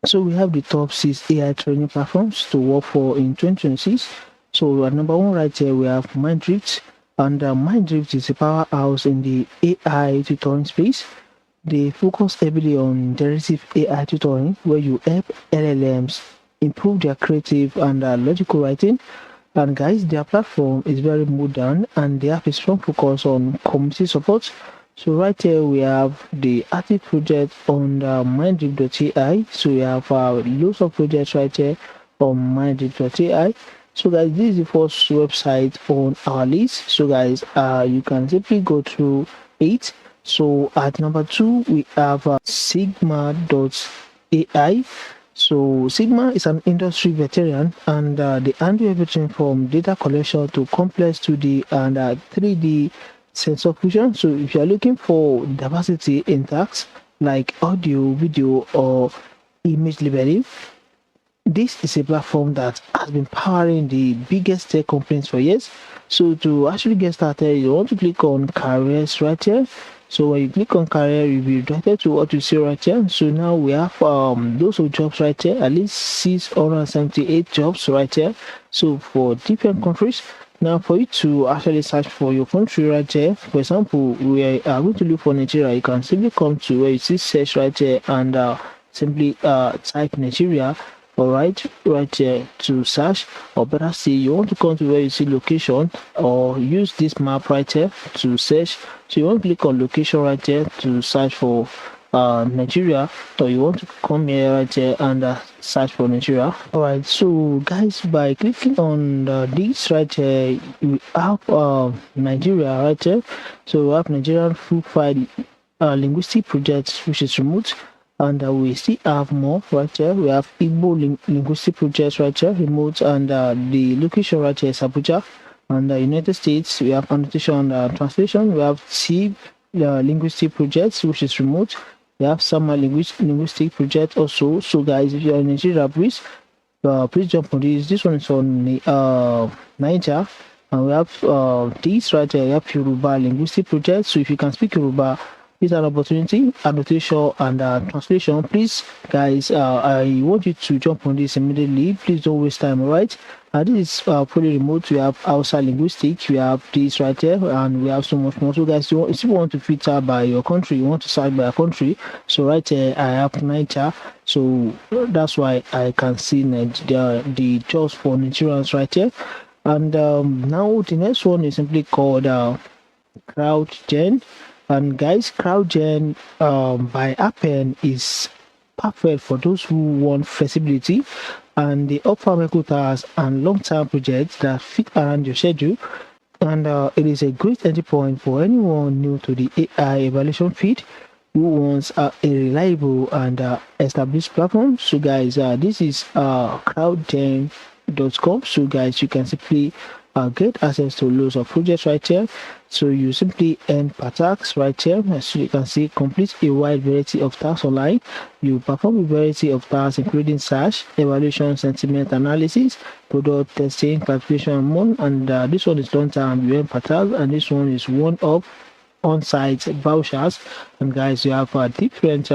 So we have the top 6 AI training platforms to work for in 2026. So at number 1 right here, we have Mindrift. And Mindrift is a powerhouse in the AI tutoring space. They focus heavily on generative AI tutoring, where you help LLMs improve their creative and logical writing. And guys, their platform is very modern and they have a strong focus on community support. So right here we have the active project on Mindrift.ai. So we have loads of projects right here on Mindrift.ai. So guys, this is the first website on our list. So guys, you can simply go through it. So at number 2 we have Sigma.ai. So Sigma is an industry veteran and they handle everything from data collection to complex 2D and 3D sensor fusion. So if you are looking for diversity in tasks like audio, video, or image labeling, this is a platform that has been powering the biggest tech companies for years. So to actually get started, you want to click on careers right here. So when you click on career, you'll be directed to what you see right here. So now we have those of jobs right here, at least 678 jobs right here. So for different countries. Now for you to actually search for your country right here, for example, we are going to look for Nigeria. You can simply come to where you see search right here and simply type Nigeria. All right here to search, or better say you want to come to where you see location, or use this map right here to search. So you want to click on location right here to search for Nigeria, or you want to come here right here and search for Nigeria. All right, so guys, by clicking on this right here, we have Nigeria right here. So we have Nigerian full file linguistic projects, which is remote. And we still have more right here. We have Igbo linguistic projects right here, remote, and the location right here is Abuja. And the United States, we have annotation and translation. We have C linguistic projects, which is remote. We have Sama linguistic project also. So guys, if you're in Nigeria, please jump on this. This one is on Niger. And we have this right here. We have Yoruba linguistic project. So if you can speak Yoruba, it's an opportunity, annotation and translation. Please, guys, I want you to jump on this immediately. Please don't waste time, all right? This is fully remote. We have outside linguistics. We have this right here, and we have so much more. So, guys, if you want to filter by your country, you want to search by a country. So, right here, I have Niger. So, that's why I can see the jobs for Nigerians right here. And now the next one is simply called CrowdGen. And guys, CrowdGen by Appen is perfect for those who want flexibility, and they offer micro tasks and long-term projects that fit around your schedule. And it is a great entry point for anyone new to the AI evaluation field who wants a reliable and established platform. So guys, this is CrowdGen.com. So guys, you can simply get access to loads of projects right here. So you simply earn per task right here. As you can see, complete a wide variety of tasks online. You perform a variety of tasks including search, evaluation, sentiment analysis, product testing, classification, and more. And this one is long term, you earn per task, and this one is one-off on-site vouchers. And guys, you have a different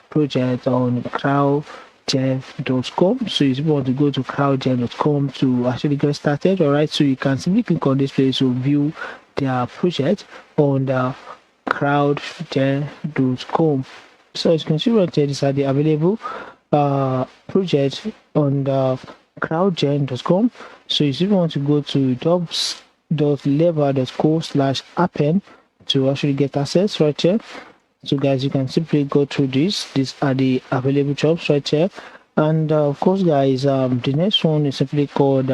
project on CrowdGen.com. So if you want to go to CrowdGen.com to actually get started, all right, so you can simply click on this place to view their project on the CrowdGen.com. So as you can see right here, these are the available projects on the CrowdGen.com. So if you want to go to jobs.lever.co/appen to actually get access right here. So guys, you can simply go through this. These are the available jobs right here. And of course, guys, the next one is simply called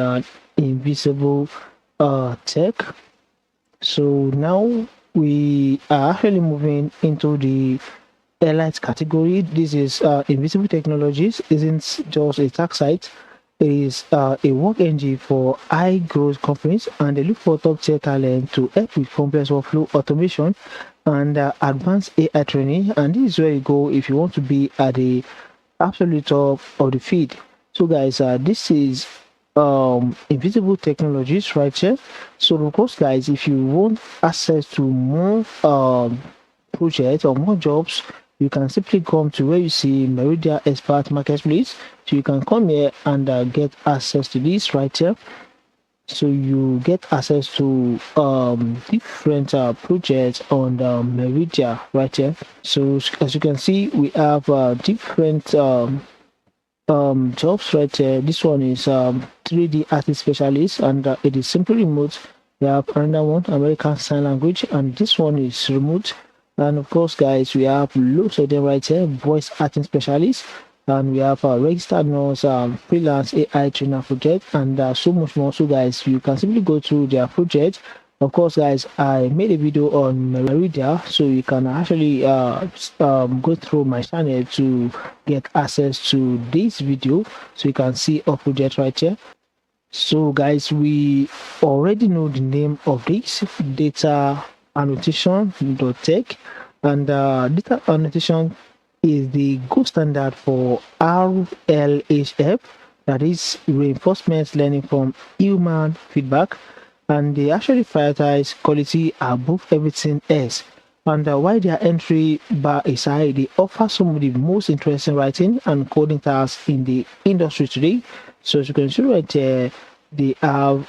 Invisible Tech. So now we are actually moving into the airlines category. This is Invisible Technologies. Isn't just a tax site. It is a work engine for high growth companies, and they look for top tier talent to help with complex workflow automation and advanced AI training. And this is where you go if you want to be at the absolute top of the feed. So guys, this is Invisible Technologies right here. So of course, guys, if you want access to more projects or more jobs you can simply come to where you see Meridia Expert Marketplace. So you can come here and get access to this right here. So you get access to different projects on the Meridia right here. So as you can see, we have different jobs right here. This one is 3D artist specialist, and it is simply remote. We have another one, American Sign Language, and this one is remote. And of course, guys, we have loads of them right here, voice acting specialist, and we have registered nurse, freelance AI trainer project, and so much more. So guys, you can simply go to their project. Of course, guys, I made a video on Meridia, so you can actually go through my channel to get access to this video, so you can see our project right here. So guys, we already know the name of this, data annotation.tech, and data annotation is the gold standard for RLHF, that is reinforcement learning from human feedback, and they actually prioritize quality above everything else. And while their entry bar is high, they offer some of the most interesting writing and coding tasks in the industry today. So as you can see right there, they have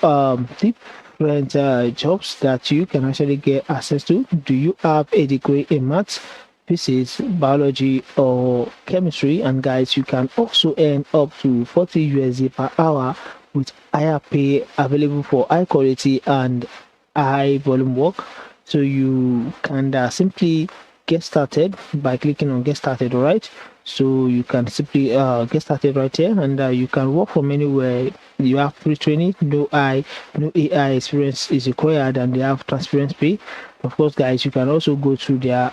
different jobs that you can actually get access to. Do you have a degree in maths, physics, biology, or chemistry? And guys, you can also earn up to 40 USD per hour with higher pay available for high quality and high volume work. So you can simply get started by clicking on get started. All right, so you can simply get started right here, and you can work from anywhere. You have free training, no AI experience is required, and they have transparent pay. Of course, guys, you can also go to their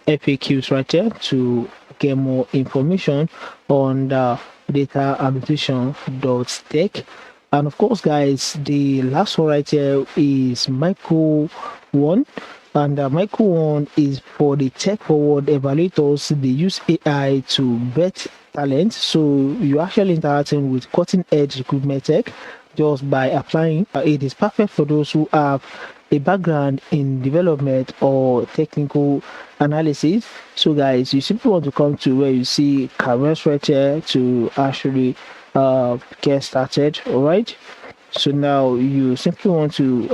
FAQs right here to get more information on the data annotation.tech. And of course, guys, the last one right here is Micro1. And Micro1 is for the tech forward evaluators. They use AI to vet talent. So you're actually interacting with cutting edge recruitment tech just by applying. It is perfect for those who have a background in development or technical analysis. So guys, you simply want to come to where you see careers right here to actually get started. All right, so now you simply want to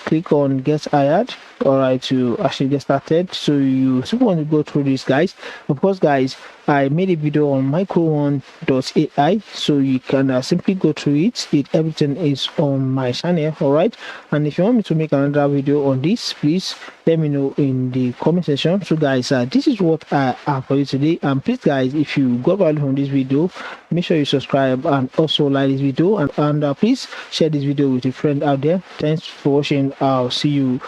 click on get hired, all right, to actually get started. So you simply want to go through this, guys. Of course, guys, I made a video on micro1.ai, so you can simply go through it. Everything is on my channel, all right. And if you want me to make another video on this, please let me know in the comment section. So guys, this is what I have for you today. And please, guys, if you got value from this video, make sure you subscribe and also like this video, and please share this video with a friend out there. Thanks for watching. I'll see you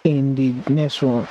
in the next one.